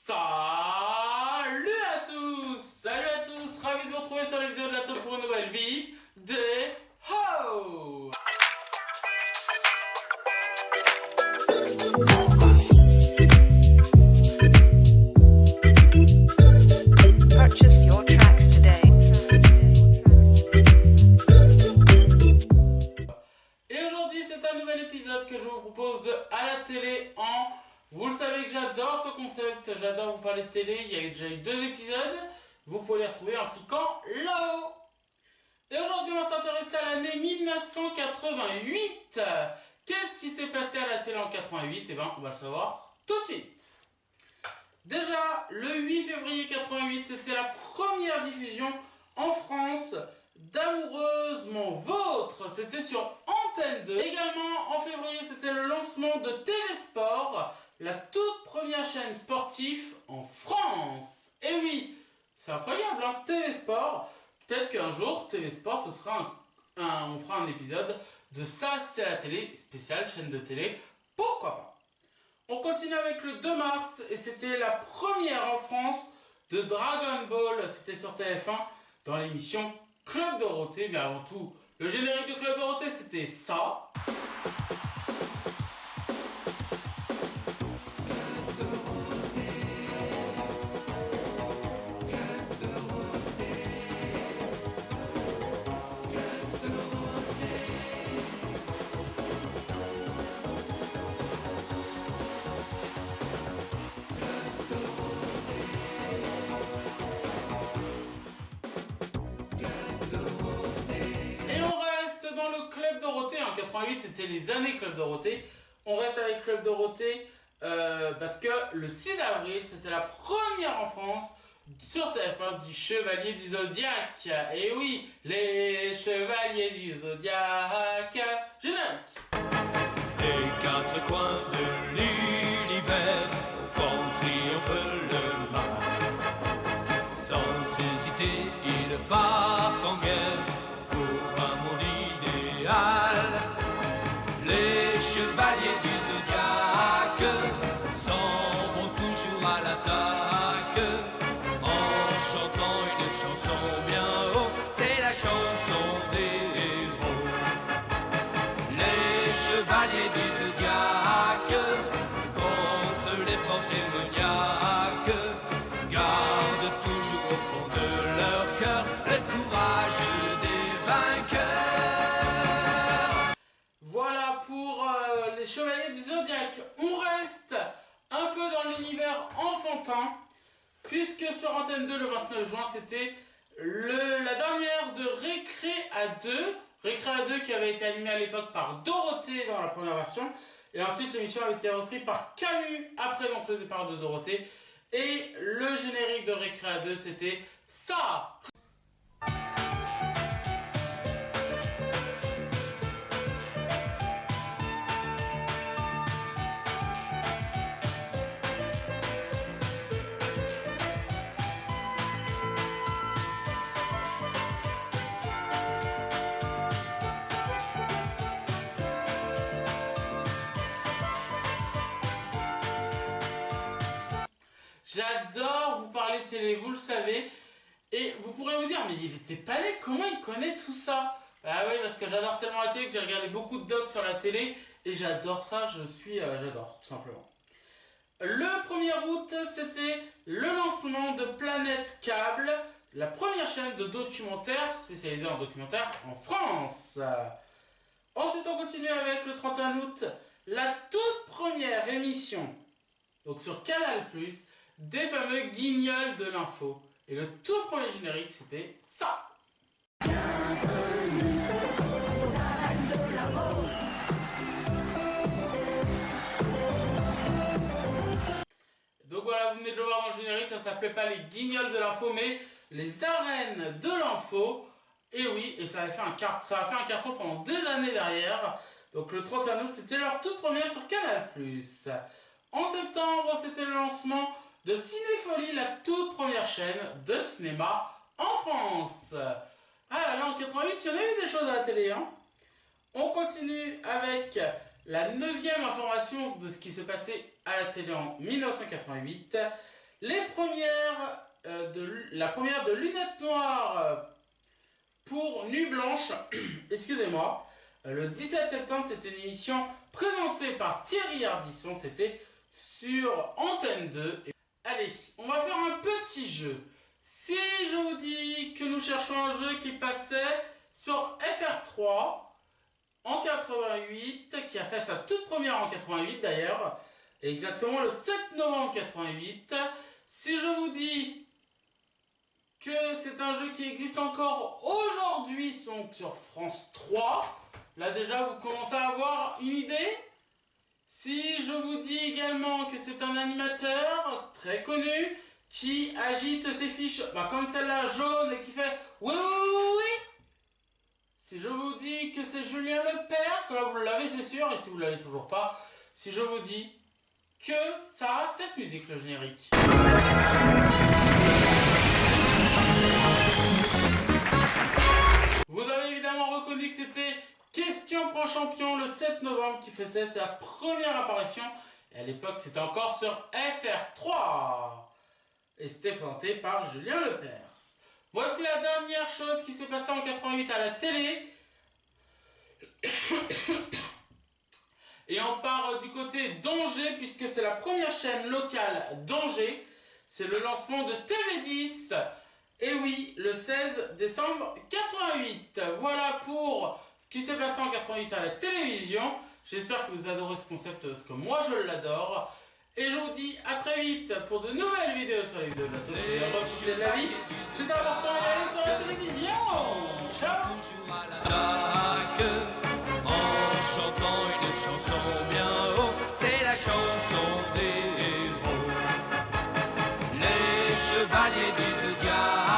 Salut à tous, ravi de vous retrouver sur les vidéos de la taupe pour une nouvelle vie des Ho. Purchase your tracks today. Et aujourd'hui c'est un nouvel épisode que je vous propose de À la télé en... Vous le savez que j'adore ce concept, j'adore vous parler de télé, il y a déjà eu 2 épisodes, vous pouvez les retrouver en cliquant là-haut. Et aujourd'hui on va s'intéresser à l'année 1988. Qu'est-ce qui s'est passé à la télé en 88? Eh bien on va le savoir tout de suite. Déjà, le 8 février 88, c'était la première diffusion en France d'Amoureusement Vôtre. C'était sur Antenne 2. Également, en février, c'était le lancement de TV Sport, la toute première chaîne sportive en France. Et oui, c'est incroyable, hein, TV Sport. Peut-être qu'un jour, TV Sport, ce sera on fera un épisode de Ça, c'est la télé, spéciale chaîne de télé. Pourquoi pas? On continue avec le 2 mars et c'était la première en France de Dragon Ball. C'était sur TF1 dans l'émission Club Dorothée. Mais avant tout, le générique de Club Dorothée, c'était ça. Dans le Club Dorothée, en 88 c'était les années Club Dorothée. On reste avec Club Dorothée parce que le 6 avril c'était la première en France sur TF1 du Chevalier du Zodiaque. Et oui, les Chevaliers du Zodiaque. Générique. Les 4 coins de l'univers quand triomphe le mal. Sans hésiter, ils partent en guerre pour un monde idéal. Les chevaliers du zodiaque s'en vont toujours à l'attaque en chantant une chanson bien haut. C'est la chanson des héros. Les chevaliers du zodiaque contre les forces démoniaques gardent toujours au fond de leur cœur le courage des vainqueurs. Voilà pour les Chevaliers du Zodiaque. On reste un peu dans l'univers enfantin, puisque sur Antenne 2 le 29 juin, c'était la dernière de Récré à 2. Récré à 2 qui avait été animé à l'époque par Dorothée dans la première version. Et ensuite l'émission avait été reprise par Camus après donc le départ de Dorothée. Et le générique de Récré à 2 c'était ça. J'adore vous parler de télé, vous le savez. Et vous pourrez vous dire, mais il était pas né, comment il connaît tout ça? Bah oui, parce que j'adore tellement la télé que j'ai regardé beaucoup de docs sur la télé. Et j'adore ça, j'adore tout simplement. Le 1er août, c'était le lancement de Planète Câble, la première chaîne de documentaires spécialisée en documentaire en France. Ensuite, on continue avec le 31 août, la toute première émission, donc sur Canal+, des fameux guignols de l'info. Et le tout premier générique, c'était ça. Donc voilà, vous venez de le voir dans le générique, ça s'appelait pas les guignols de l'info, mais les arènes de l'info. Et oui, et ça a fait un carton pendant des années derrière. Donc le 31 août, c'était leur toute première sur Canal+. En septembre, c'était le lancement de Cinéfolie, la toute première chaîne de cinéma en France. Ah là, en 88, il y en a eu des choses à la télé, hein. On continue avec la 9e information de ce qui s'est passé à la télé en 1988. La première de Lunettes Noires pour Nuit Blanche, excusez-moi. Le 17 septembre, c'était une émission présentée par Thierry Ardisson, c'était sur Antenne 2. Allez, on va faire un petit jeu. Si je vous dis que nous cherchons un jeu qui passait sur FR3 en 88, qui a fait sa toute première en 88 d'ailleurs, exactement le 7 novembre 88, si je vous dis que c'est un jeu qui existe encore aujourd'hui sur France 3, là déjà vous commencez à avoir une idée. Si je vous dis également que c'est un animateur très connu qui agite ses fiches comme celle-là jaune et qui fait oui, oui, oui, oui, oui. Si je vous dis que c'est Julien Lepers, là vous l'avez c'est sûr, et si vous ne l'avez toujours pas, si je vous dis que ça a cette musique, le générique. Vous avez évidemment reconnu que c'était Question Prend Champion le 7 novembre qui faisait sa première apparition. Et à l'époque, c'était encore sur FR3. Et c'était présenté par Julien Lepers. Voici la dernière chose qui s'est passée en 88 à la télé. Et on part du côté d'Angers, puisque c'est la première chaîne locale d'Angers. C'est le lancement de TV10. Et oui, le 16 décembre 88. Voilà pour ce qui s'est passé en 88 à la télévision. J'espère que vous adorez ce concept, parce que moi je l'adore. Et je vous dis à très vite pour de nouvelles vidéos sur les vidéos de la télé. C'est profiter de la vie. C'est important d'y aller sur la télévision. Ciao. En chantant une chanson bien haut, c'est la chanson des héros. Les chevaliers du zodiaque